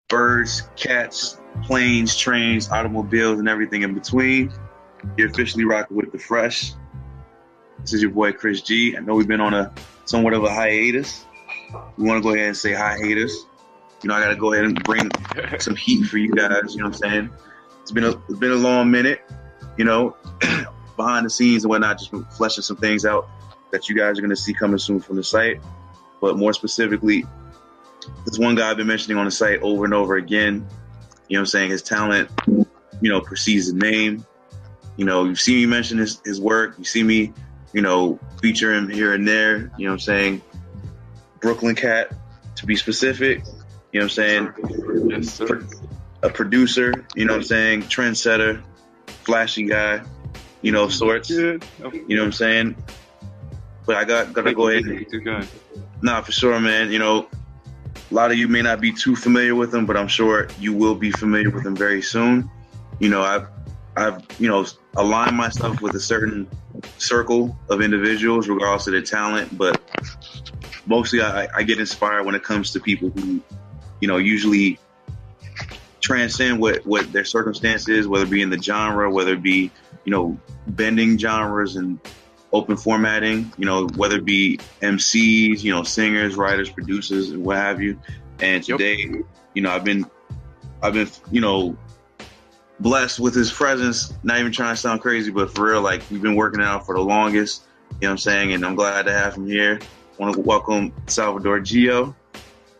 birds, cats, planes, trains, automobiles, and everything in between. You're officially rocking with the Fresh. This is your boy Chris G. I know we've been on a somewhat of a hiatus. We want to go ahead and say hi, haters. You know, I got to go ahead and bring some heat for you guys. You know what I'm saying? It's been a long minute. You know, behind the scenes and whatnot, just fleshing some things out that you guys are going to see coming soon from the site. But more specifically, there's one guy I've been mentioning on the site over and over again. You know what I'm saying? His talent, you know, precedes his name. You know, you see me mention his work. You see me, you know, feature him here and there. You know what I'm saying? Brooklyn cat, to be specific. You know what I'm saying? Yes, sir. A producer, you know what I'm saying? Trendsetter, flashy guy, you know, of sorts. You know what I'm saying? But I gotta go ahead and... Nah, for sure, man. You know, a lot of you may not be too familiar with him, but I'm sure you will be familiar with him very soon. You know, I've you know, aligned myself with a certain circle of individuals, regardless of their talent, but mostly I get inspired when it comes to people who, you know, usually transcend what their circumstance is, whether it be in the genre, whether it be, you know, bending genres and open formatting, you know, whether it be MCs, you know, singers, writers, producers, and what have you. And today, you know, I've been, you know, blessed with his presence, not even trying to sound crazy, but for real, like, we've been working out for the longest, you know what I'm saying? And I'm glad to have him here. I want to welcome Salvador GEO.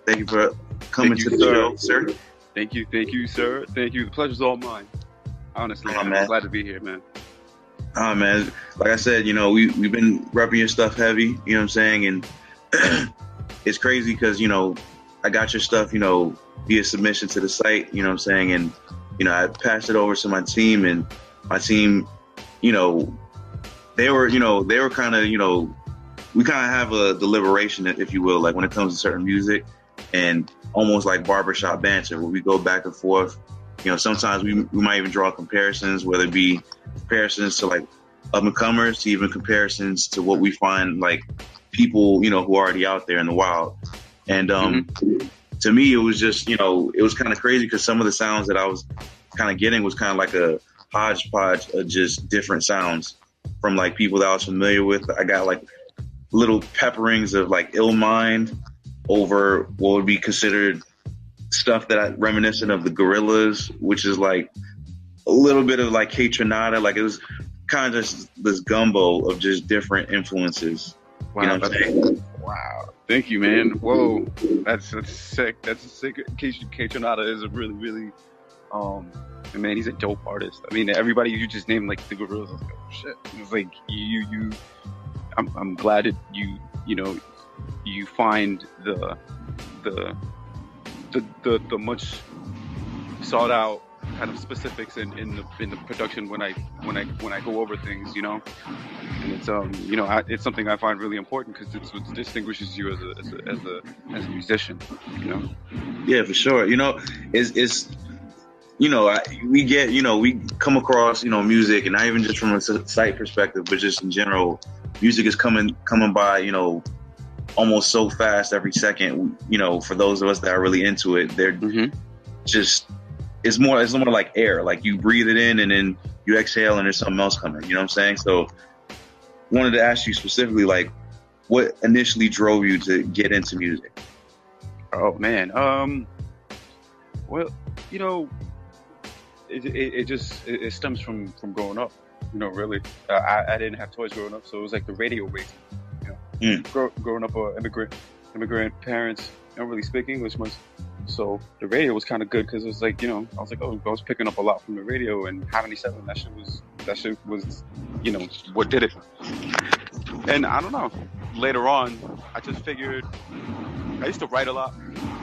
Thank you for coming to the show, sir. Thank you, sir. Thank you. The pleasure's all mine. Honestly, I'm glad to be here, man. Man, like I said, you know, we've been repping your stuff heavy, you know what I'm saying? And it's crazy because, you know, I got your stuff, you know, via submission to the site, you know what I'm saying? And, you know, I passed it over to my team, and my team, you know, they were kind of, you know, we kind of have a deliberation, if you will, like when it comes to certain music, and almost like barbershop banter where we go back and forth. You know, sometimes we might even draw comparisons, whether it be comparisons to like up and comers, to even comparisons to what we find like people, you know, who are already out there in the wild. And to me, it was just, you know, it was kind of crazy because some of the sounds that I was kind of getting was kind of like a hodgepodge of just different sounds from like people that I was familiar with. I got like little pepperings of like Ill Mind over what would be considered stuff that I reminiscent of the Gorillas, which is like a little bit of like K-Tronada. Like it was kind of just this gumbo of just different influences. Wow, you know what I'm saying? Wow. Thank you, man. Whoa. That's sick. That's a sick. K-Tronada is a really, man, he's a dope artist. I mean, everybody you just named like the Gorillas, I was like, oh shit. It's like I'm glad that you know, you find the much sought out kind of specifics in the production when I go over things, you know, and it's you know, it's something I find really important because it's what distinguishes you as a musician, you know. Yeah, for sure. You know, it's you know, we come across, you know, music, and not even just from a site perspective, but just in general, music is coming by, you know, almost so fast every second. You know, for those of us that are really into it, they're just it's more like air. Like you breathe it in and then you exhale and there's something else coming. You know what I'm saying? So wanted to ask you specifically, like, what initially drove you to get into music? Oh man. Well, you know, it stems from growing up, you know, really. I didn't have toys growing up, so it was like the radio raised me, you know. Growing up, immigrant parents don't really speak English much, so the radio was kind of good because it was like, you know, I was picking up a lot from the radio, and Hot 97, that shit was, you know, what did it. And I don't know, later on, I just figured, I used to write a lot,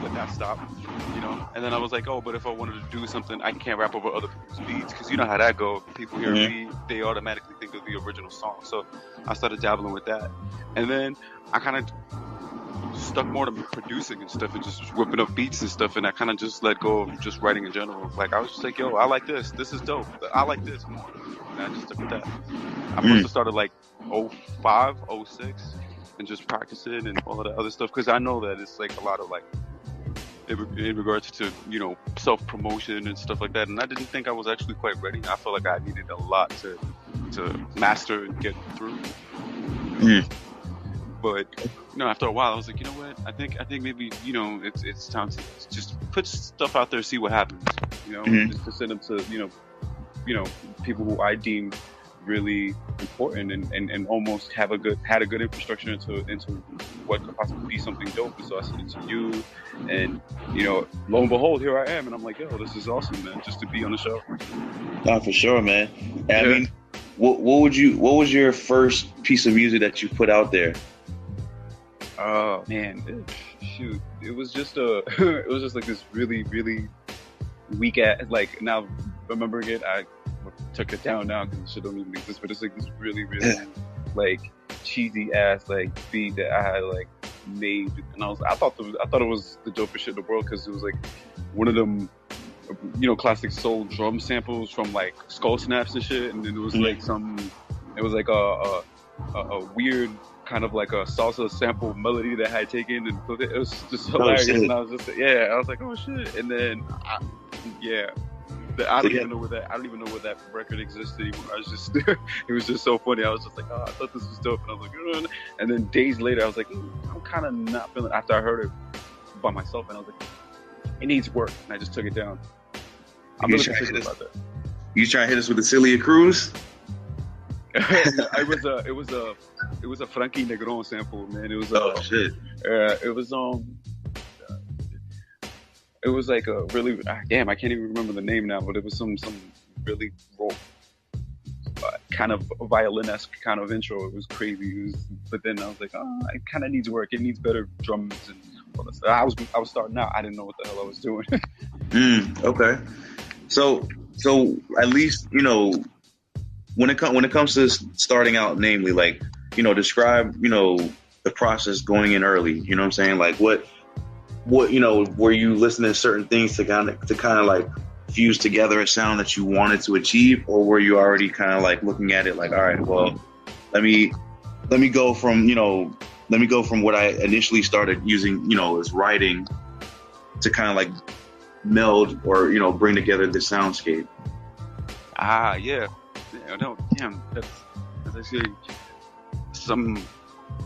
but that stopped, you know. And then I was like, oh, but if I wanted to do something, I can't rap over other people's beats, because you know how that goes. People hear a beat, they automatically think of the original song. So I started dabbling with that, and then I kind of stuck more to producing and stuff, and just whipping up beats and stuff, and I kind of just let go of just writing in general. Like I was just like, yo, I like this is dope, I like this more, and I just took with that. I must have started like 05, 06, and just practicing and all of that other stuff, because I know that it's like a lot of like in regards to, you know, self-promotion and stuff like that. And I didn't think I was actually quite ready. I felt like I needed a lot to master and get through. But, you know, after a while, I was like, you know what? I think maybe, you know, it's time to just put stuff out there, see what happens. You know, just to send them to, you know, people who I deem really important and almost had a good infrastructure into what could possibly be something dope. And so I sent it to you, and, you know, lo and behold, here I am, and I'm like, yo, this is awesome, man, just to be on the show. Oh, for sure, man. I mean, what was your first piece of music that you put out there? Oh man, shoot! It was just like this really, really weak ass. Like, now remembering it, I took it down now because the shit don't even exist. But it's like this really, really like cheesy ass like beat that I had like made, and I thought it was the dopest shit in the world because it was like one of them, you know, classic soul drum samples from like Skull Snaps and shit, and then it was like it was like a weird kind of like a salsa sample melody that I had taken, and it was just hilarious. And I was just, I was like, oh shit. And then I don't even know where that record exists anymore. I was just it was just so funny. I was just like, oh, I thought this was dope, and I was like, and then days later I was like, I'm kind of not feeling, after I heard it by myself, and I was like, it needs work, and I just took it down. I'm really particular about that. You trying to hit us with the Celia Cruz? It was a Frankie Negron sample, man. It was it was like a really, damn, I can't even remember the name now, but it was some really kind of violin-esque kind of intro. It was crazy. But then I was like, oh, it kind of needs work. It needs better drums and all that stuff. I was starting out. I didn't know what the hell I was doing. Okay. So at least, you know, when it comes to starting out, namely, like, you know, describe, you know, the process going in early. You know what I'm saying? Like, what, you know, were you listening to certain things to kind of like fuse together a sound that you wanted to achieve, or were you already kind of like looking at it like, all right, well, let me go from what I initially started using, you know, as writing, to kind of like meld or, you know, bring together the soundscape. Yeah. No, damn, that's actually something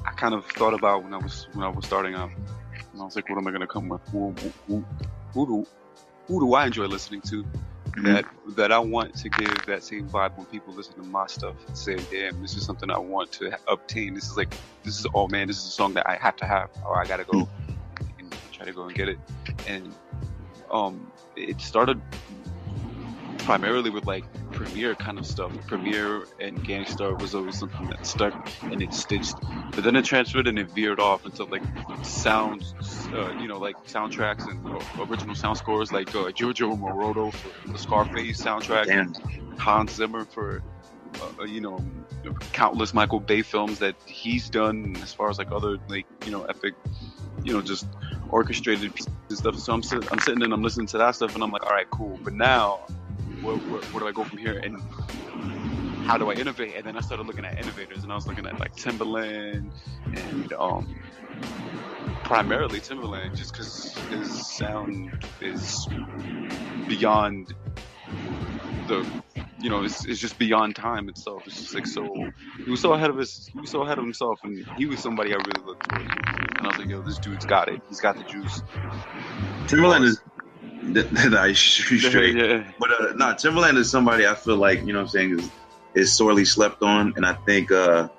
I kind of thought about when I was starting out. And I was like, what am I gonna come with? Who do I enjoy listening to? That I want to give that same vibe when people listen to my stuff and say, damn, this is something I want to obtain. This is a song that I have to have, or I gotta go and try to go and get it. And it started primarily with like Premiere kind of stuff. Premiere and Gangstar was always something that stuck and it stitched, but then it transferred and it veered off into like sounds, you know, like soundtracks and original sound scores, like Giorgio Moroder for the Scarface soundtrack, and Hans Zimmer for you know, countless Michael Bay films that he's done, as far as like other, like, you know, epic, you know, just orchestrated pieces and stuff. So I'm sitting and I'm listening to that stuff and I'm like, all right, cool, but now where do I go from here, and how do I innovate? And then I started looking at innovators, and I was looking at like Timbaland and primarily Timbaland, just because his sound is beyond the, you know, it's just beyond time itself. It's just like, so he was so ahead of himself, and he was somebody I really looked towards. And I was like, yo, this dude's got it. He's got the juice. Timbaland is straight. Yeah. But Timbaland is somebody I feel like, you know what I'm saying, is sorely slept on, and I think you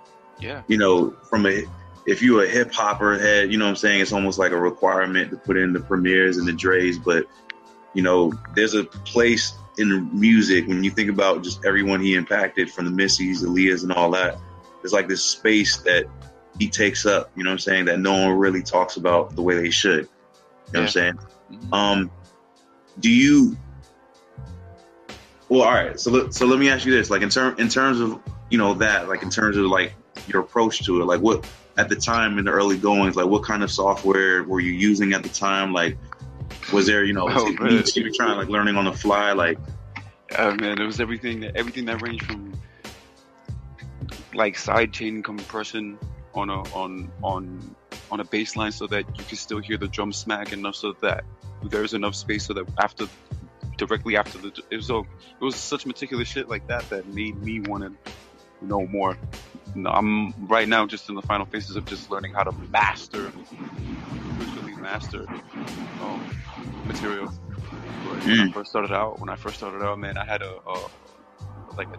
know, if you're a hip hopper head, you know what I'm saying, it's almost like a requirement to put in the Premieres and the Dre's. But, you know, there's a place in music when you think about just everyone he impacted, from the Missies, the Leahs, and all that. There's like this space that he takes up, you know what I'm saying, that no one really talks about the way they should. You know what I'm saying? Mm-hmm. Well, all right. So let me ask you this: like in terms of, you know, that, like in terms of like your approach to it, like what at the time in the early goings, like what kind of software were you using at the time? Like, was there, you know, you were trying, like, learning on the fly, like? Man, it was everything that ranged from like sidechain compression on a bass line so that you can still hear the drum smack enough so that there's enough space so that directly after it was such meticulous shit like that made me want to know more. I'm right now just in the final phases of just learning how to virtually master material. But when I first started out, man, I had a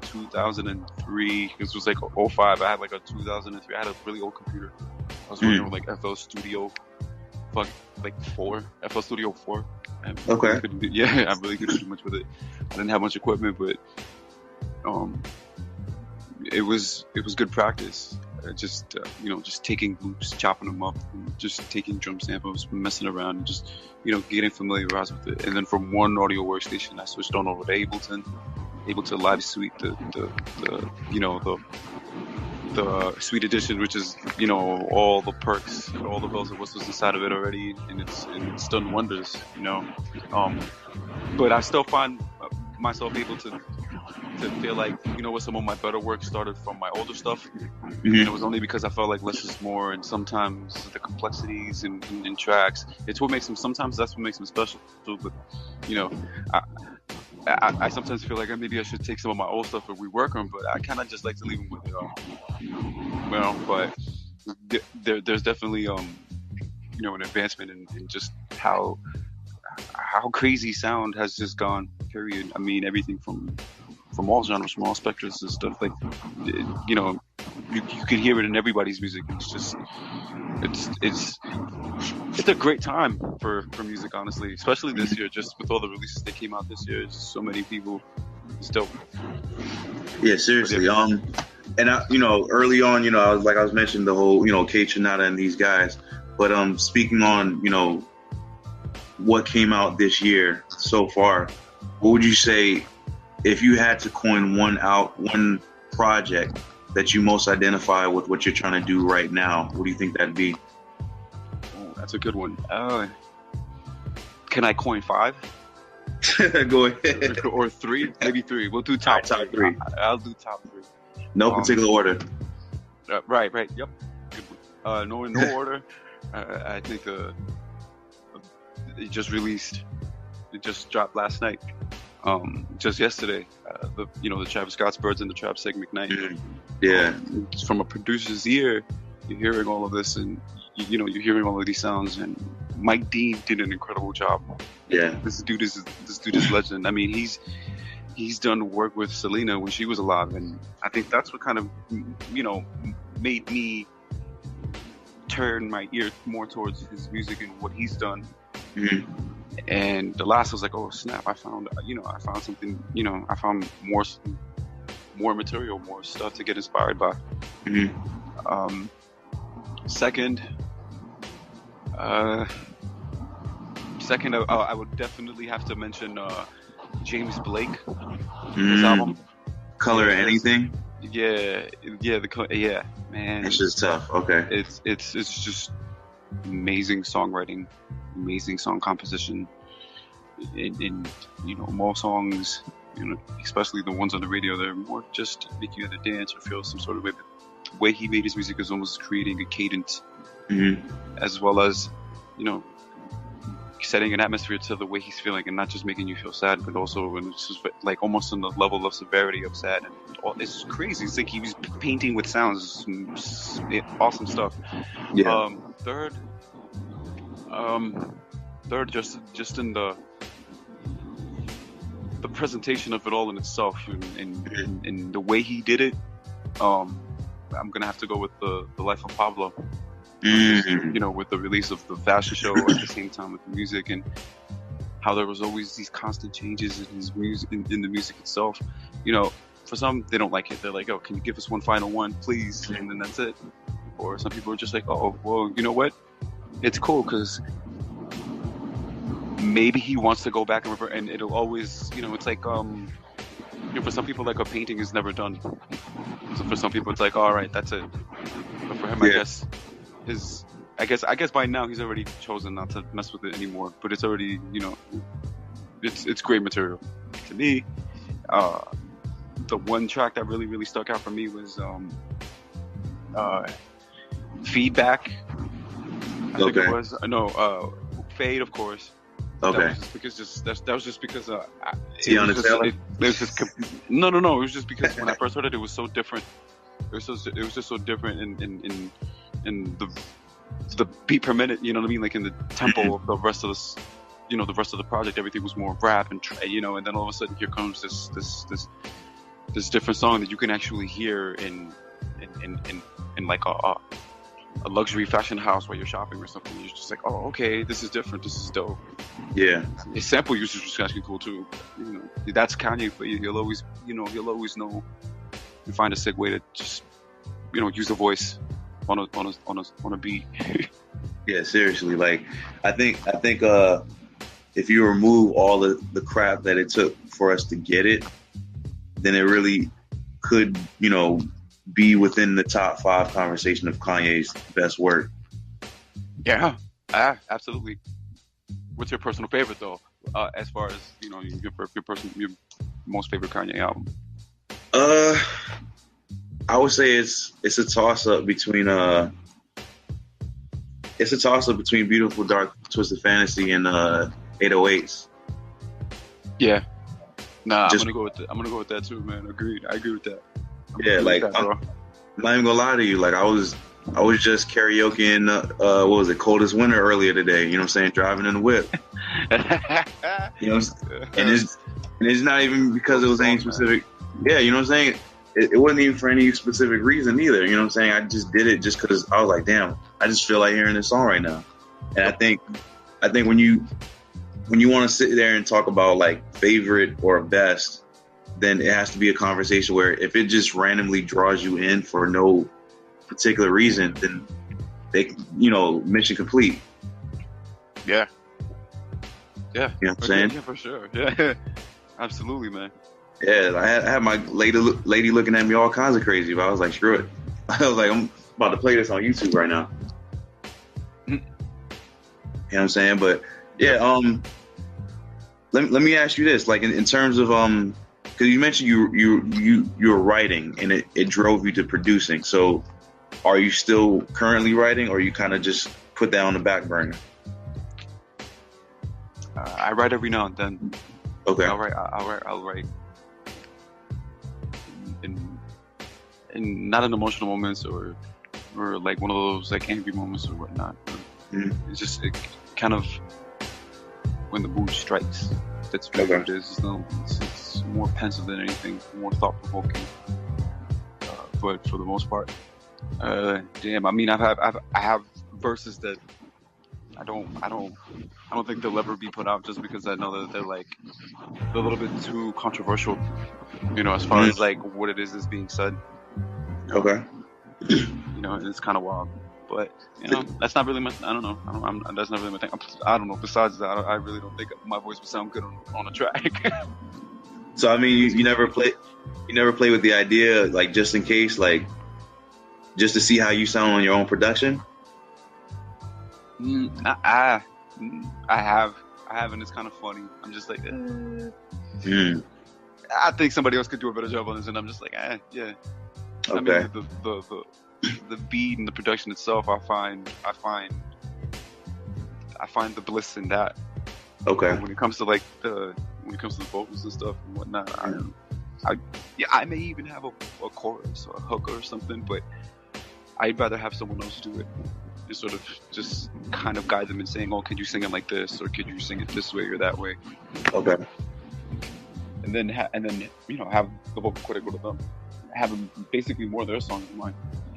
2003. This was like a 05. I had like a 2003. I had a really old computer. I was working with like FL Studio, FL Studio 4. Okay. I really couldn't do much with it. I didn't have much equipment, but it was good practice. Just taking loops, chopping them up, and just taking drum samples, messing around, and just getting familiarized with it. And then from one audio workstation, I switched on over to Ableton Live Suite, the Suite Edition, which is all the perks and all the bells and whistles inside of it already, and it's done wonders. But I still find myself able to feel like some of my better work started from my older stuff, and it was only because I felt like less is more, and sometimes the complexities in tracks, it's what makes them. Sometimes that's what makes them special. But I sometimes feel like maybe I should take some of my old stuff and rework them, but I kind of just like to leave them with but there's definitely an advancement in just how crazy sound has just gone. Period. I mean, everything from all genres, from all spectrums and stuff. Like, you can hear it in everybody's music. It's a great time for music, honestly, especially this year. Just with all the releases that came out this year, just so many people. It's dope. Yeah, seriously. And early on, I was mentioning the whole, K Tronada and these guys. But speaking on, what came out this year so far, what would you say if you had to coin one project that you most identify with what you're trying to do right now? What do you think that'd be? Oh, that's a good one. Can I coin 5? Go ahead. Or 3? Maybe 3. We'll do top 3. I'll do top 3. No particular order. Right. Yep. Good one. No order. I think it just released. It just dropped last night. Just yesterday, the Travis Scott's Birds and the Trap segment night. Yeah. From a producer's ear, you're hearing all of this, and you're hearing all of these sounds. And Mike Dean did an incredible job. Yeah. This dude is legend. I mean, he's done work with Selena when she was alive, and I think that's what kind of made me turn my ear more towards his music and what he's done. And the last was like, oh snap! I found something. I found more material, more stuff to get inspired by. Second, I would definitely have to mention James Blake, his album, Color Anything. Yeah, man. It's just tough. Okay. It's just amazing songwriting, amazing song composition, and more songs, especially the ones on the radio, they're more just to make you either dance or feel some sort of way. But the way he made his music is almost creating a cadence, as well as setting an atmosphere to the way he's feeling, and not just making you feel sad, but also when it's just like almost on the level of severity of sad. And it's crazy. It's like he was painting with sounds. Awesome stuff. Yeah. Third, just in the presentation of it all in itself, and the way he did it. I'm gonna have to go with the Life of Pablo. With the release of the fashion show at the same time with the music, and how there was always these constant changes in his music, in the music itself. For some, they don't like it. They're like, oh, can you give us one final one, please? And then that's it. Or some people are just like, oh, well, you know what? It's cool because maybe he wants to go back and revert, and it'll always, it's like, for some people, like a painting is never done. So for some people, it's like, all right, that's it. But for him, I guess by now he's already chosen not to mess with it anymore. But it's already, it's great material to me. The one track that really, really stuck out for me was Feedback. I think it was Fade, of course. Okay. That was just because Tiana Taylor? It was just no. It was just because when I first heard it, it was so different. It was just so different in the beat per minute. You know what I mean? Like in the tempo of the rest of this. You know, the rest of the project, everything was more rap and and then all of a sudden here comes this different song that you can actually hear in like a luxury fashion house while you're shopping or something. You're just like, oh, okay, this is different. This is dope. Yeah. His sample usage was actually cool too. You know, that's Kanye, but he'll always know and find a sick way to just use the voice on a beat. Yeah, seriously. Like, I think if you remove all the crap that it took for us to get it, then it really could, be within the top 5 conversation of Kanye's best work. Yeah, absolutely. What's your personal favorite though? As far as your most favorite Kanye album? I would say it's a toss up between Beautiful Dark Twisted Fantasy and 808s. Yeah. Nah, I'm gonna go with that too, man. Agreed. I agree with that. I'm not even gonna lie to you. Like I was just karaokeing what was it, Coldest Winter earlier today. You know what I'm saying? Driving in the whip. And it's not even because it was any specific. Yeah, you know what I'm saying? It wasn't even for any specific reason either. You know what I'm saying? I just did it just because I was like, damn, I just feel like hearing this song right now. And I think when you want to sit there and talk about like favorite or best, then it has to be a conversation where if it just randomly draws you in for no particular reason, then mission complete. Yeah. Yeah. You know what I'm saying? Yeah, for sure. Yeah. Absolutely, man. Yeah, I had my lady looking at me all kinds of crazy, but I was like, screw it. I was like, I'm about to play this on YouTube right now. You know what I'm saying? But yeah, let me ask you this, like in terms of because you mentioned you were writing and it drove you to producing. So are you still currently writing, or you kind of just put that on the back burner? I write every now and then. Okay. I'll write in not in emotional moments or like one of those like angry moments or whatnot. It's just kind of when the mood strikes. That's what it is. It's more pensive than anything, more thought provoking. But for the most part, damn. I mean, I have verses that I don't think they'll ever be put out just because I know that they're a little bit too controversial, as far as like what it is that's being said. Okay. It's kind of wild, but that's not really my. I don't know. That's not really my thing. I don't know. Besides that, I really don't think my voice would sound good on a track. So I mean, you never play with the idea, like just in case, like just to see how you sound on your own production. I have, and it's kind of funny. I'm just like, I think somebody else could do a better job on this, and I'm just like, yeah. Okay. I mean, the beat and the production itself, I find the bliss in that. Okay. When it comes to the vocals and stuff and whatnot, I may even have a chorus or a hook or something, but I'd rather have someone else do it. Just sort of just kind of guide them in saying, oh, could you sing it like this, or could you sing it this way or that way? Okay. And then have the vocal critic go to them, have them basically more their song than mine,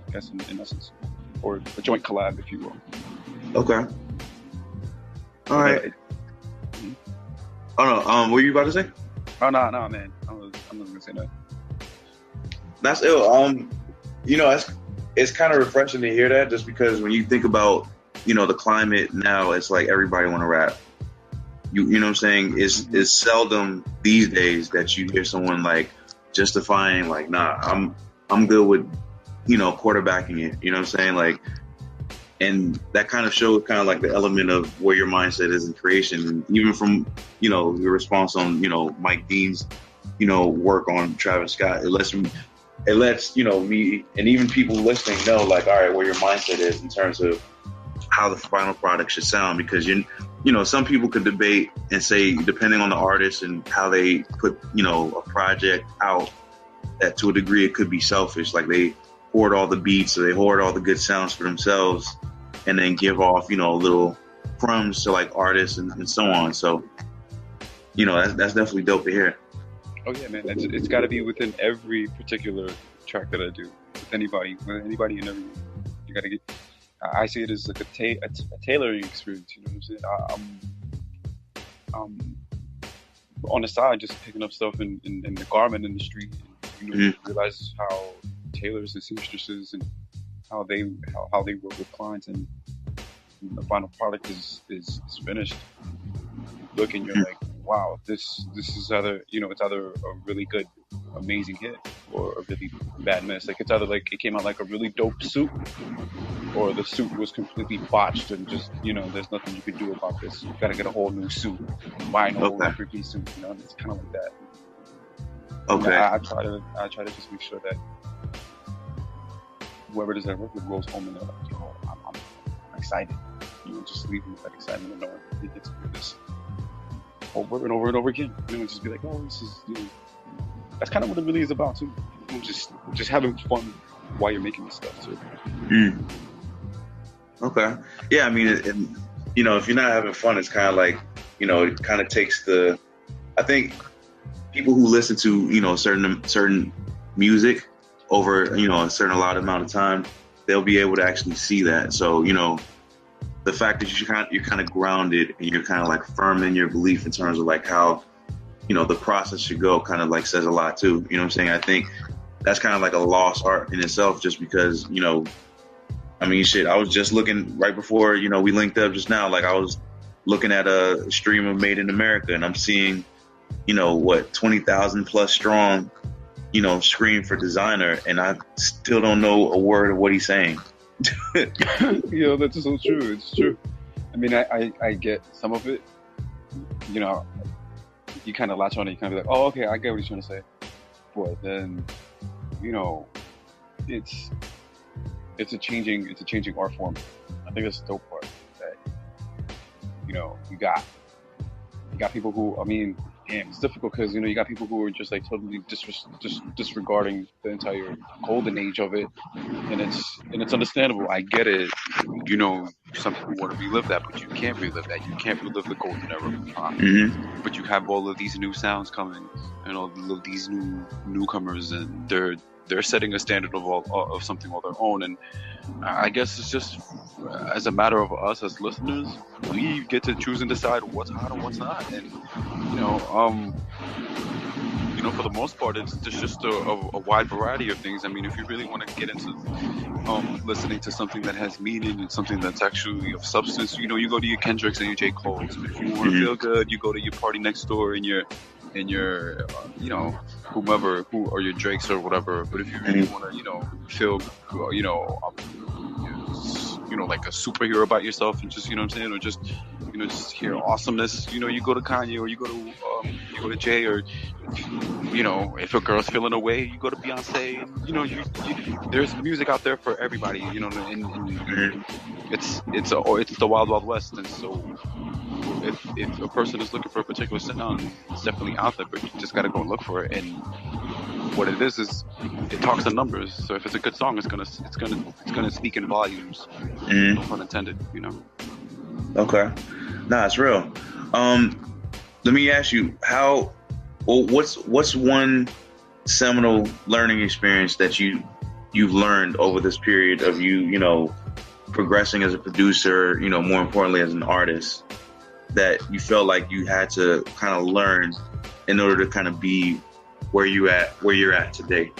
I guess in essence, or a joint collab, if you will. Okay. All right. Oh no. What were you about to say? Oh no, man. I'm not gonna say that. That's ill. It's kind of refreshing to hear that, just because when you think about, the climate now, it's like everybody want to rap. You know what I'm saying? It's seldom these days that you hear someone like justifying like, nah, I'm good with, quarterbacking it. You know what I'm saying? Like, and that kind of shows kind of like the element of where your mindset is in creation. And even from, your response on, Mike Dean's, work on Travis Scott, it lets me and even people listening know, like, all right, where your mindset is in terms of how the final product should sound, because some people could debate and say, depending on the artist and how they put, a project out, that to a degree it could be selfish. Like they hoard all the beats, or they hoard all the good sounds for themselves, and then give off, little crumbs to like artists and so on. So, that's definitely dope to hear. Oh yeah, man. It's got to be within every particular track that I do. With anybody and everything. You got to get. I see it as like a tailoring experience. You know what I'm saying? On the side, just picking up stuff in the garment industry. Realize how tailors and seamstresses and how they work with clients, and the final product is finished. Look, and you're like, wow, this is either it's either a really good, amazing hit or a really bad miss. Like it's either like it came out like a really dope suit, or the suit was completely botched and just there's nothing you can do about this. You got to get a whole new suit, buy a whole three-piece suit. It's kind of like that. Okay. I try to just make sure that whoever does that work with goes home and they're like, I'm excited. Just leaving with that excitement and knowing he gets to do this over and over and over again. Just be like, oh, this is. That's kind of what it really is about too. Just having fun while you're making this stuff too. Okay. Yeah, I mean, if you're not having fun, it's kind of like, it kind of takes the. I think people who listen to certain music over a certain allotted amount of time, they'll be able to actually see that. So the fact that you're kind of grounded and you're kind of like firm in your belief in terms of like how the process should go, kind of like says a lot too. You know what I'm saying? I think that's kind of like a lost art in itself, just because I mean, shit, I was just looking right before we linked up just now. Like I was looking at a stream of Made in America, and I'm seeing 20,000 plus strong, scream for designer, and I still don't know a word of what he's saying. That's so true. It's true. I mean, I get some of it. You kind of latch on it. You kind of be like, oh, okay, I get what he's trying to say. But then, it's a changing art form. I think that's the dope part. That you got people who, I mean, damn, it's difficult because you got people who are just like totally disregarding the entire golden age of it, and it's understandable. I get it. Some people want to relive that, but you can't relive that. You can't relive the golden era. But you have all of these new sounds coming, and all of these newcomers, and they're setting a standard of something of their own. And I guess it's just as a matter of us as listeners, we get to choose and decide what's hot and what's not. And for the most part, it's just a wide variety of things. I mean, if you really want to get into listening to something that has meaning and something that's actually of substance, you go to your Kendricks and your J. Cole's. If you want to feel good, you go to your Party Next Door and your whomever or your Drakes or whatever. But if you really want to feel like a superhero about yourself, and just what I'm saying, or just just hear awesomeness, you go to Kanye, or you go to Jay, or if a girl's feeling away, you go to Beyonce. And, there's music out there for everybody, and it's the wild wild west. And so if a person is looking for a particular sound, it's definitely out there, but you just got to go look for it. And what it is it talks in numbers. So if it's a good song, it's gonna speak in volumes. No pun intended. Okay, nah, it's real. Let me ask you, what's one seminal learning experience that you've learned over this period of progressing as a producer, more importantly as an artist, that you felt like you had to kind of learn in order to kind of be where you're at today?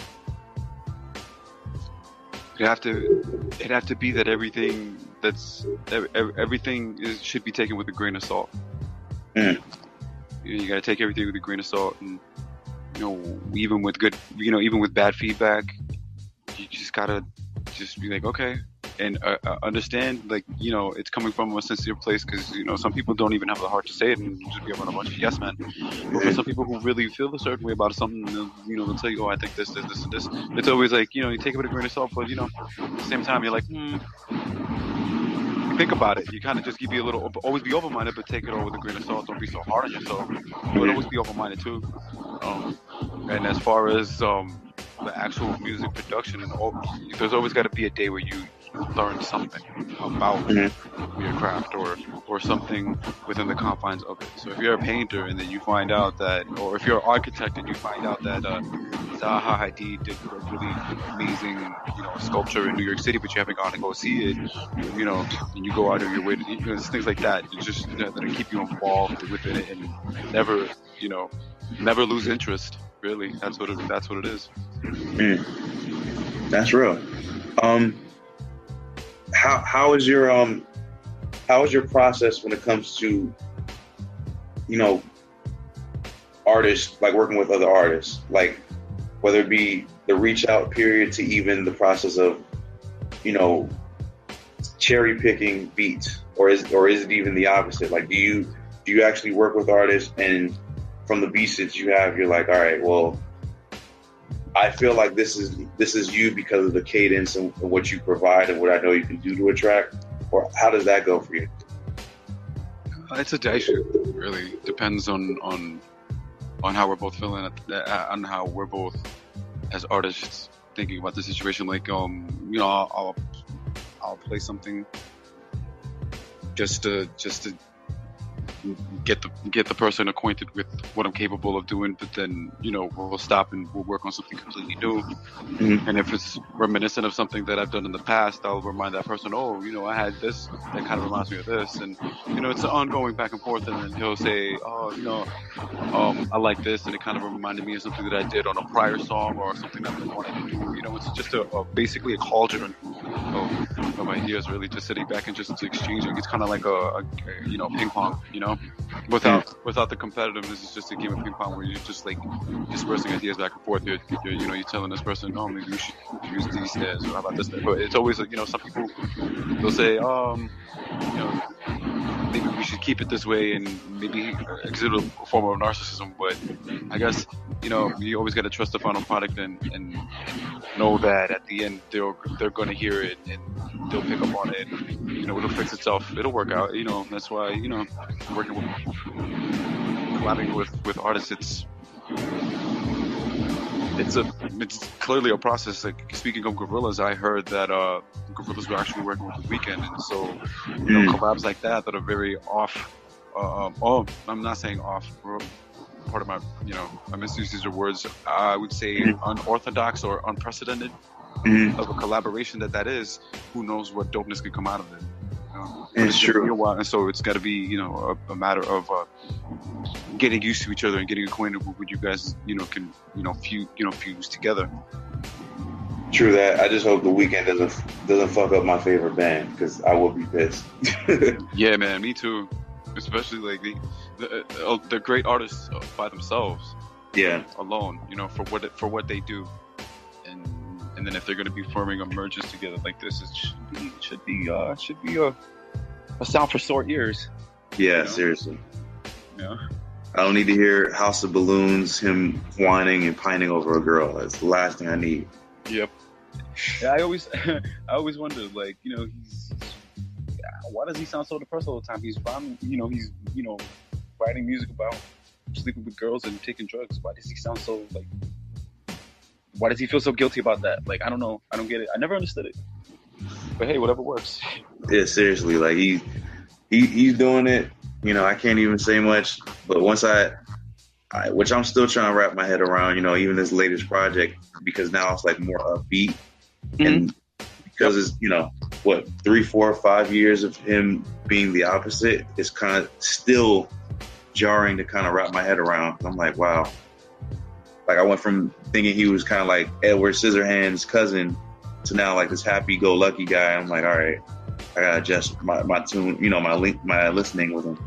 It'd have to be that everything should be taken with a grain of salt. You got to take everything with a grain of salt, and even with good, even with bad feedback, you just gotta just be like, okay, and understand, like, it's coming from a sincere place, because some people don't even have the heart to say it and just be around a bunch of yes men. But for some people who really feel a certain way about something, they'll tell you, oh, I think this, and this. It's always like, you take it with a grain of salt, but at the same time, you're like, think about it. You kind of just be always be open-minded, but take it all with a grain of salt. Don't be so hard on yourself, but always be open-minded too. And as far as the actual music production and all, there's always got to be a day where you learn something about your craft or something within the confines of it. So if you're a painter and then you find out that, or if you're an architect and you find out that Zaha Hadid did a really amazing, sculpture in New York City, but you haven't gone to go see it, and you go out of your way to, things like that. It's just that'll keep you involved within it and never lose interest. Really, that's what it is. That's real. How is your process when it comes to artists, like working with other artists, like whether it be the reach out period to even the process of cherry picking beats, or is it even the opposite? Like do you actually work with artists, and from the beats that you have, you're like, all right, well, I feel like this is you because of the cadence and what you provide and what I know you can do to a track? Or how does that go for you? It's a day shoot. Really depends on how we're both feeling, on how we're both as artists thinking about the situation. Like I'll play something just to get the person acquainted with what I'm capable of doing, but then we'll stop and we'll work on something completely new. And if it's reminiscent of something that I've done in the past, I'll remind that person, I had this that kind of reminds me of this, and it's an ongoing back and forth. And then he'll say, I like this, and it kind of reminded me of something that I did on a prior song or something that I've been wanting to do. It's just basically a cauldron of ideas, really, just sitting back and just exchanging. It's kind of like a ping pong, without the competitiveness. It's just a game of ping pong where you're just like dispersing ideas back and forth. You're telling this person, maybe you should use these stairs, or how about this? But it's always some people, they'll say, maybe we should keep it this way, and maybe exhibit a form of narcissism. But I guess you always got to trust the final product and know that at the end they're going to hear it and they'll pick up on it. It'll fix itself. It'll work out. That's why collabing with artists, it's clearly a process. Like, speaking of Gorillaz, I heard that Gorillaz were actually working with The Weeknd, and so collabs like that are very off. I'm not saying off. Part of my, I misuse these words. I would say unorthodox or unprecedented of a collaboration that is. Who knows what dopeness could come out of it? It's true. And so it's got to be, a matter of getting used to each other and getting acquainted with what you guys, can, fuse together. True that. I just hope The Weeknd doesn't fuck up my favorite band, because I will be pissed. Yeah, man, me too. Especially like the great artists by themselves. Yeah. Alone, for what they do, and then if they're going to be forming a merges together like this, it should be a sound for sore ears. Yeah, seriously. Yeah. I don't need to hear House of Balloons, him whining and pining over a girl. That's the last thing I need. Yep. Yeah, I always wondered, like, why does he sound so depressed all the time? He's writing music about sleeping with girls and taking drugs. Why does he sound so, like, why does he feel so guilty about that? Like, I don't know. I don't get it. I never understood it. But hey, whatever works. Yeah, seriously. Like, he's doing it. I can't even say much. But once which I'm still trying to wrap my head around, even this latest project, because now it's like more upbeat. And because it's, 3, 4, 5 years of him being the opposite, it's kind of still jarring to kind of wrap my head around. I'm like, wow. Like, I went from thinking he was kind of like Edward Scissorhands' cousin to now like this happy-go-lucky guy. I'm like, all right, I gotta adjust my tune, my listening with him.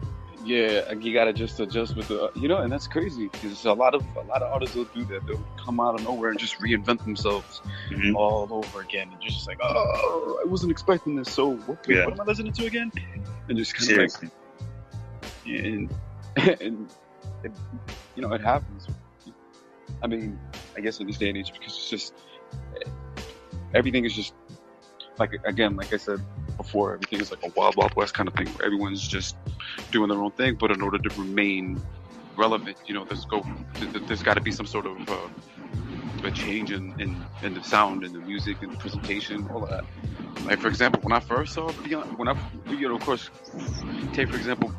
Yeah, you gotta just adjust with the, and that's crazy, because a lot of artists will do that. They'll come out of nowhere and just reinvent themselves all over again, and just like, I wasn't expecting this. So what am I listening to again? And just kind of like, and it happens. I mean, I guess in this day and age, because it's just everything is just like I said before everything is like a wild, wild west kind of thing where everyone's just doing their own thing. But in order to remain relevant, there's got to be some sort of a change in the sound and the music and the presentation, all of that. Like for example, when I first saw Beyonce, of course, take for example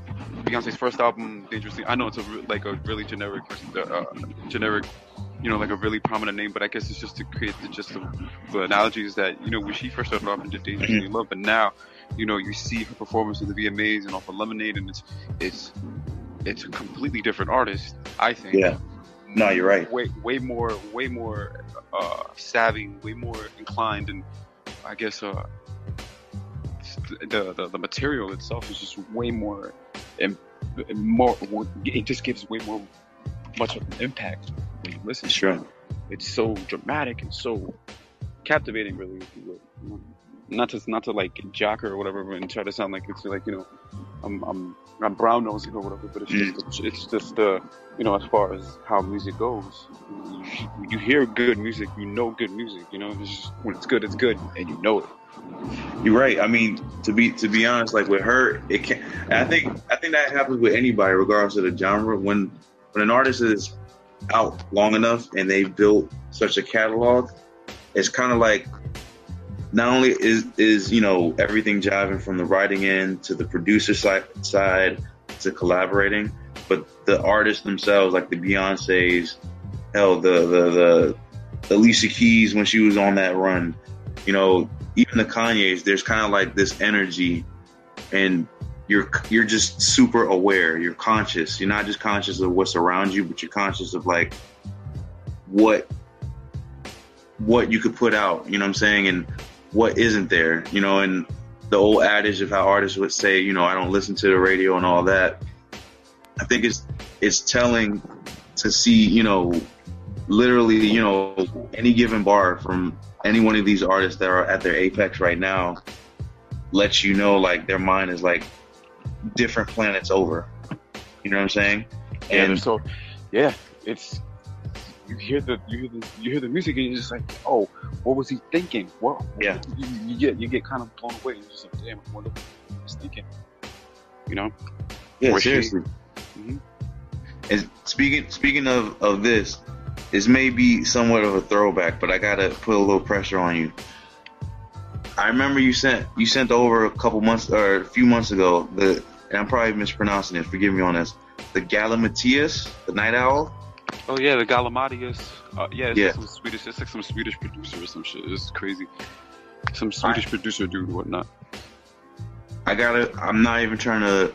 Beyonce's first album, Dangerously. I know it's a really generic, like a really prominent name, but I guess it's just to create the analogies that, when she first started off and did Dangerously in Love, but now, you see her performance at the VMAs and off of Lemonade, and it's a completely different artist, I think. Yeah. No, you're right. Way more savvy, way more inclined, and I guess the material itself is just way more and more. It just gives way more much of an impact when you listen. Sure. It's so dramatic and so captivating, really. Not to like jock or whatever and try to sound like it's like I'm brown nosing or whatever, but it's just as far as how music goes, you hear good music, good music, it's just, when it's good, and you know it. You're right. I mean, to be honest, like with her, it can. I think that happens with anybody, regardless of the genre. When an artist is out long enough and they've built such a catalog, it's kind of like not only is everything jiving from the writing end to the producer side to collaborating, but the artists themselves, like the Beyoncés, hell, the Alicia Keys when she was on that run, even the Kanyes, there's kind of like this energy, and you're just super aware. You're conscious. You're not just conscious of what's around you, but you're conscious of like what you could put out. You know what I'm saying? And what isn't there? And the old adage of how artists would say, I don't listen to the radio and all that. I think it's telling to see, literally, any given bar from any one of these artists that are at their apex right now lets you know, like, their mind is like different planets over. You know what I'm saying? And it's you hear the music and you're just like, oh, what was he thinking? Well, yeah, you get kind of blown away. You're just like, damn, I wonder what he was thinking. Yeah, seriously. Mm-hmm. And speaking of this may be somewhat of a throwback, but I gotta put a little pressure on you. I remember you sent over a few months ago, and I'm probably mispronouncing it, forgive me on this, the Galimatias, the Night Owl. Oh yeah, the Galimatias. It's like some Swedish producer or some shit. It's crazy. Some Swedish producer dude, whatnot. I'm not even trying to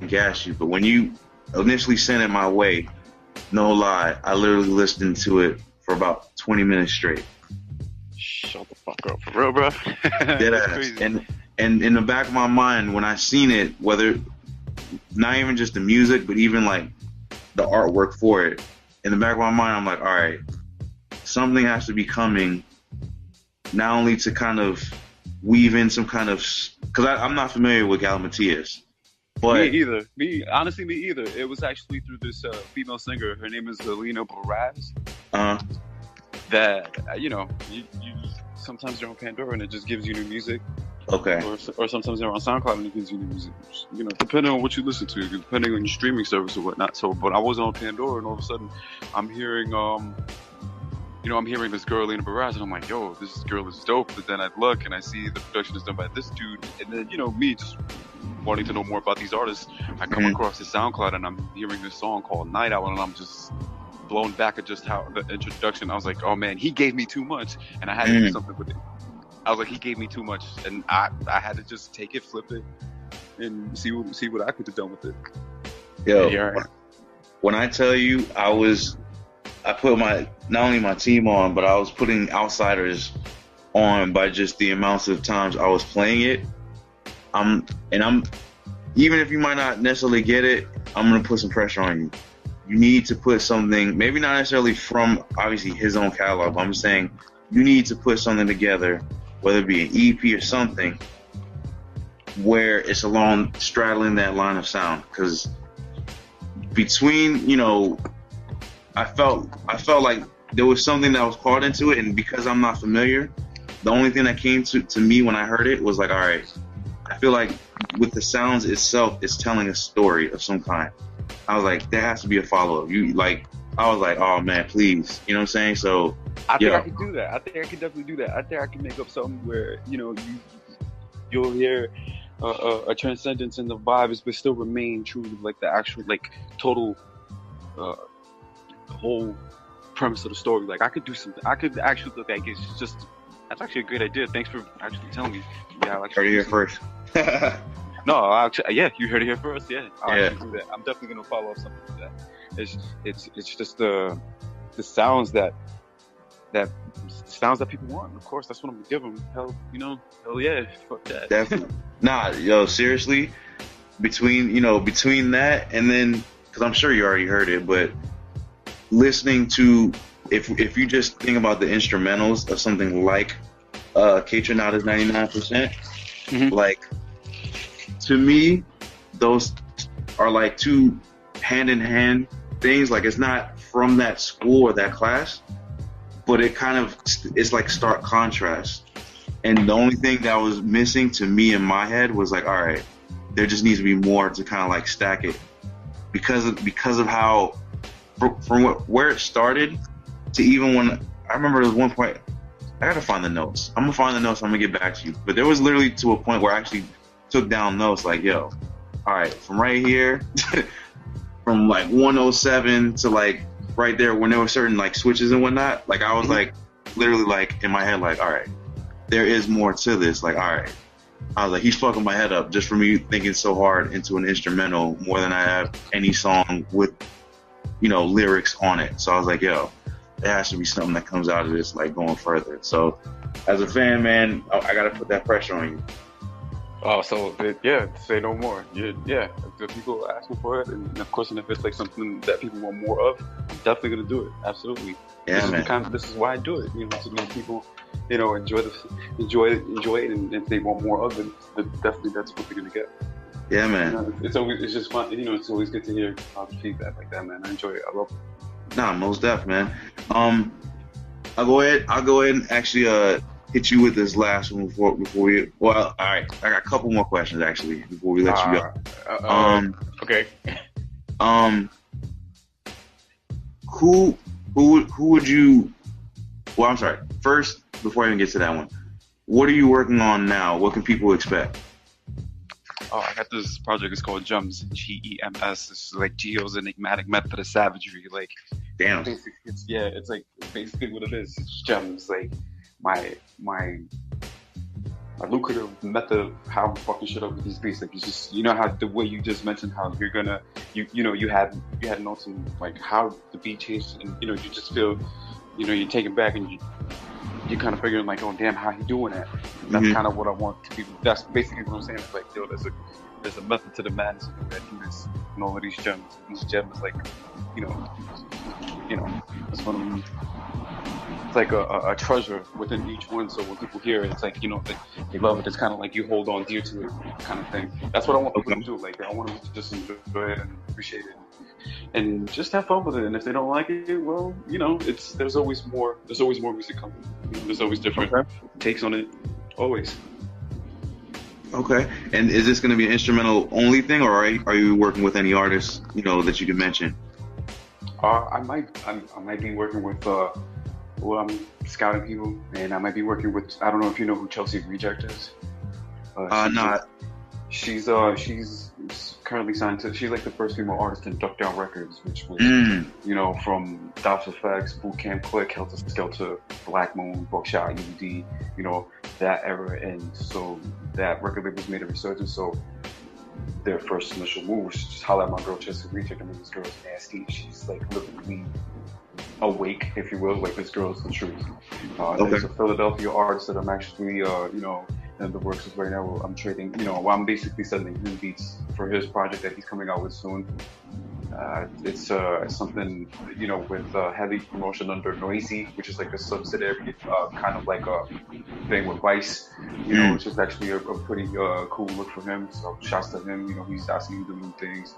gas you, but when you initially sent it my way, no lie, I literally listened to it for about 20 minutes straight. Shut the fuck up, for real, bro. Deadass. And in the back of my mind, when I seen it, whether not even just the music, but even like the artwork for it, in the back of my mind, I'm like, all right, something has to be coming, not only to kind of weave in some kind of, because I'm not familiar with Galimatias. But Me either. It was actually through this female singer. Her name is Alina Baraz. That you sometimes you're on Pandora and it just gives you new music. Okay. Or sometimes you're on SoundCloud and it gives you new music. Depending on what you listen to, depending on your streaming service or whatnot. So, but I was on Pandora and all of a sudden I'm hearing I'm hearing this girl, Alina Baraz, and I'm like, yo, this girl is dope. But then I look and I see the production is done by this dude, and then me just wanting to know more about these artists, I come across this SoundCloud and I'm hearing this song called Night Owl, and I'm just blown back at just how the introduction. I was like, oh man, he gave me too much, and I had to do something with it. I was like, he gave me too much, and I had to just take it, flip it, and see what I could have done with it. Yo, when I tell you, I put not only my team on, but I was putting outsiders on by just the amounts of times I was playing it. I'm even if you might not necessarily get it, I'm gonna put some pressure on you. You need to put something, maybe not necessarily from obviously his own catalog, but I'm saying you need to put something together, whether it be an EP or something, where it's along straddling that line of sound. Because between, I felt like there was something that was caught into it, and because I'm not familiar, the only thing that came to me when I heard it was like, all right, I feel like with the sounds itself, it's telling a story of some kind. I was like, there has to be a follow-up. I was like, oh man, please. You know what I'm saying? So I think I could do that. I think I could definitely do that. I think I can make up something where, you'll hear a transcendence in the vibes, but still remain true to like the actual, like, total, the whole premise of the story. Like, I could do something. I could actually look like it's just. That's actually a great idea. Thanks for actually telling me. Yeah, I'll actually heard it here first. No, actually, yeah, you heard it here first. Yeah, I'll actually do that. I'm definitely gonna follow up something like that. It's just the sounds that people want. Of course, that's what I'm gonna give them. Hell yeah, fuck that. Definitely. Nah, yo, seriously. Between that and then, because I'm sure you already heard it, but listening to if you just think about the instrumentals of something like K-Tronada's 99%, like, to me, those are like two hand-in-hand things. Like, it's not from that school or that class, but it's like stark contrast. And the only thing that was missing to me in my head was like, all right, there just needs to be more to kind of like stack it, because of how from where it started to even when I remember there was one point. I gotta find the notes. I'm gonna find the notes. I'm gonna get back to you. But there was literally to a point where I actually took down notes like, yo, all right, from right here, from like 107 to like right there when there were certain like switches and whatnot. Like, I was like literally like in my head like, all right, there is more to this. Like, all right. I was like, he's fucking my head up just for me thinking so hard into an instrumental more than I have any song with, lyrics on it. So I was like, yo, there has to be something that comes out of this, like, going further. So as a fan, man, I got to put that pressure on you. Oh, so say no more. Yeah, if people are asking for it, and of course, and if it's like something that people want more of, I'm definitely gonna do it. Absolutely. Yeah, man. This is why I do it. To make people, enjoy it, and if they want more of it, definitely that's what they're gonna get. Yeah, man. It's just fun. It's always good to hear feedback like that, man. I enjoy it. I love it. Nah, most def, man. I'll go ahead and actually hit you with this last one before we. Well, all right, I got a couple more questions actually before we let you go. Okay. Who would you? Well, I'm sorry. First, before I even get to that one, what are you working on now? What can people expect? Oh, I got this project. It's called Gems, GEMS. It's like Geo's enigmatic method of savagery. Like, damn. It's like basically what it is. It's gems. Like my lucrative method of how I'm fucking shit up with these beats. Like, it's just, how the way you just mentioned how you're gonna, you had notes on like how the beat changed, and you just feel, you take it back and you kind of figuring like, oh damn, how he doing that? And that's kind of what I want to be. That's basically what I'm saying. It's like, yo, there's a method to the madness of that do this and all of these gems. Each gem is like, it's one of them. It's like a treasure within each one. So when people hear it, it's like, they love it. It's kind of like you hold on dear to it, kind of thing. That's what I want people to do. Like, I want them to just enjoy it and appreciate it, and just have fun with it. And if they don't like it, well, there's always more. There's always more music coming. There's always different takes on it. Always. Okay. And is this going to be an instrumental only thing, or are you working with any artists, that you can mention? I might be working with. I'm scouting people, and I might be working with. I don't know if you know who Chelsea Reject is. Not. She's currently signed to. She's like the first female artist in Duck Down Records, which was from Dops Effects, Boot Camp Click, Helter Skelter, Black Moon, Buckshot, UD, that era, and so that record label's made a resurgence. So their first initial move was just holler at my girl Chelsea Reject. I mean, this girl's nasty. She's like literally awake, if you will. Like, this girl's the truth. There's a Philadelphia artist that I'm actually, in the works with right now. I'm trading, I'm basically sending him beats for his project that he's coming out with soon. It's something, with heavy promotion under Noisy, which is like a subsidiary, kind of like a thing with Vice, which is actually a pretty cool look for him. So shouts to him. He's asking me to do new things.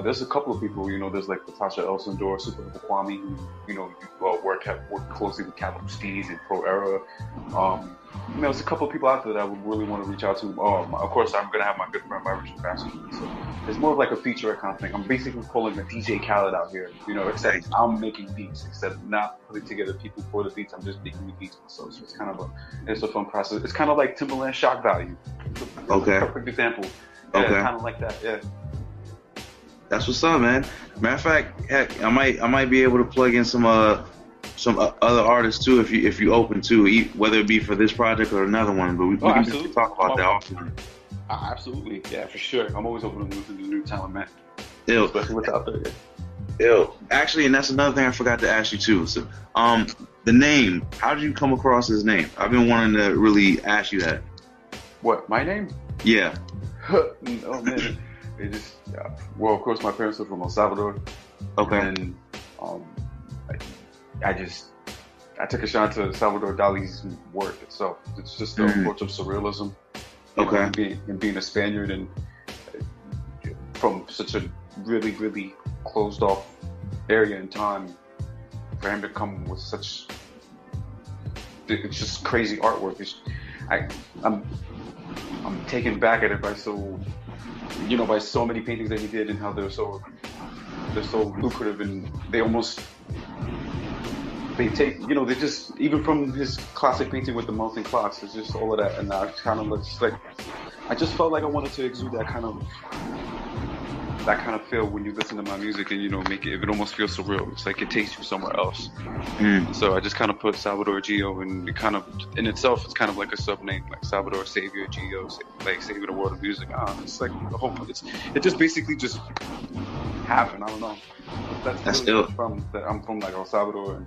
There's a couple of people, there's like Natasha Elsendor, Super Kwame, who, work closely with Capital Steez and Pro Era. There's a couple of people out there that I would really want to reach out to. Of course, I'm going to have my good friend, Richard Baskin. So it's more of like a feature kind of thing. I'm basically calling a DJ Khaled out here, except I'm making beats, except not putting together people for the beats. I'm just making the beats myself. So it's a fun process. It's kind of like Timbaland Shock Value. Okay. Perfect example. Yeah, okay. Kind of like that, yeah. That's what's up, man. Matter of fact, heck, I might be able to plug in some other artists too, if you open to, whether it be for this project or another one. But we can just talk about that often. Absolutely, yeah, for sure. I'm always open to listen to new talent, man. Ew. Especially what's out there. Yeah. Ew. Actually, and that's another thing I forgot to ask you too. So, the name. How did you come across his name? I've been wanting to really ask you that. What, my name? Yeah. Oh man. It just, well, of course, my parents are from El Salvador. Okay. And I took a shot to Salvador Dali's work itself. It's just the approach of surrealism. Okay. And being a Spaniard and from such a really, really closed off area and time, for him to come with such, it's just crazy artwork. I'm taken back at it by so many paintings that he did and how they're so lucrative, and they take, they just, even from his classic painting with the melting clocks, it's just all of that, and I kind of I just felt like I wanted to exude that kind of feel when you listen to my music, and make it almost feels surreal. It's like it takes you somewhere else. So I just kind of put Salvador GEO, and it kind of in itself it's kind of like a sub name, like Salvador Savior GEO, like saving the world of music. It's like the whole, it just basically just happened. I don't know. That's really that I'm from like El Salvador, and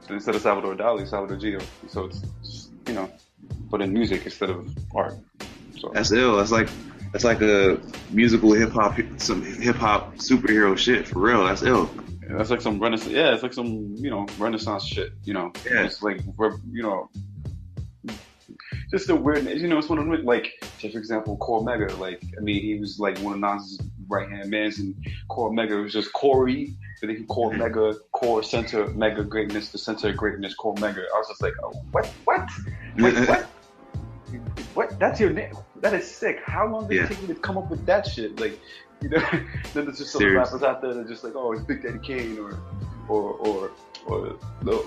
instead of Salvador Dali, Salvador GEO. So it's just, but in music instead of art. So that's ill. That's like a musical some hip hop superhero shit for real. That's ill. Yeah, that's like some Renaissance. Yeah, it's like some Renaissance shit. Yeah. It's like just a weird. It's one of them. Like, for example, Core Mega. Like, I mean, he was like one of Nas's right hand mans, and Core Mega was just Corey. But then he Core Mega, Core Center, Mega Greatness, the Center of Greatness, Core Mega. I was just like, oh, what? Wait, what? What? That's your name? That is sick. How long did it take you to come up with that shit? Like, then there's just some rappers out there that are just like, oh, it's Big Daddy Kane or Lil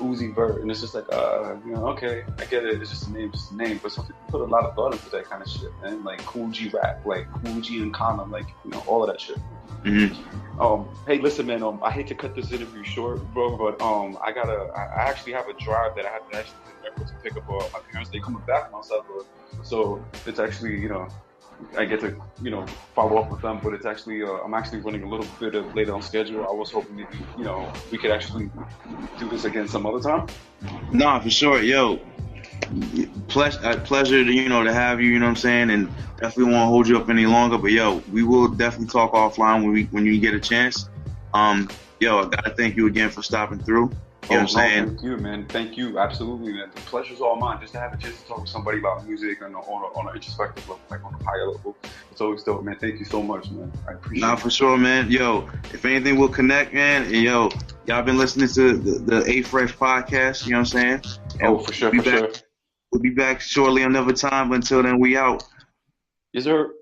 Uzi Vert, and it's just like, okay, I get it. It's just a name. But some people put a lot of thought into that kind of shit, man. Like Cool G rap, like Cool G and Kana, like all of that shit. Hey, listen, man. I hate to cut this interview short, bro, but I actually have a drive that I have to actually to pick up my parents. They coming back from El Salvador, so it's actually I get to follow up with them, but it's actually I'm actually running a little bit later on schedule. I was hoping maybe we could actually do this again some other time. Nah, for sure, yo. Pleasure to to have you. You know what I'm saying, and definitely won't hold you up any longer. But yo, we will definitely talk offline when you get a chance. Yo, I gotta thank you again for stopping through. You know what I'm saying? Thank you, man. Thank you. Absolutely, man. The pleasure's all mine. Just to have a chance to talk with somebody about music on an introspective level, like on a higher level. It's always dope, man. Thank you so much, man. I appreciate it. Nah, for sure, man. Yo, if anything, we'll connect, man. And yo, y'all been listening to the AFRSH podcast. You know what I'm saying? And for sure. We'll be back shortly another time. But until then, we out. Yes, sir.